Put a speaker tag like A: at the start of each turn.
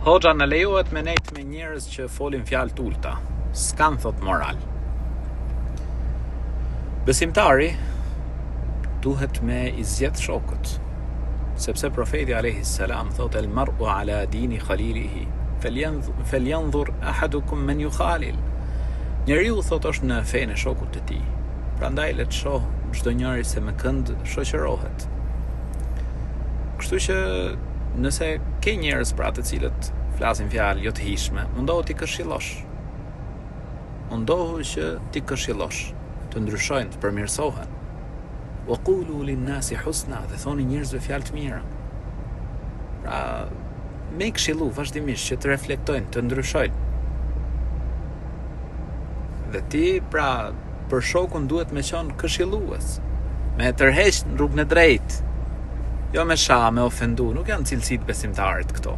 A: Hoxha në lejohet me nejt me njerëz që folin fjalë t'ulta, s'kan thot moral. Besimtari duhet me i zgjedh shokët, sepse profeti alayhi salam thot el mar'u ala dini khalilihi falyanzur ahadukum man yukhalil. Njeriu thot është në fenë e shokut të tij. Prandaj le të shoh çdo njeri se me kënd shoqërohet. Kështu që nëse ke njerëz pra të cilët flasin fjalë jo të hishme, mundohu ti këshillosh. Mundohu që ti këshillosh, të ndryshojnë, të përmirësohen. Wa qulu lin-nasi husna, dhe thoni njerëzve fjalë të mira. Pra, me këshillu vazhdimisht që të reflektojnë, të ndryshojnë. Dhe ti, pra, për shokun duhet me qenë këshillues, me tërheq në rrugën e drejtë. Jo me sha, me ofendu, nuk janë cilësitë besimtarit këto.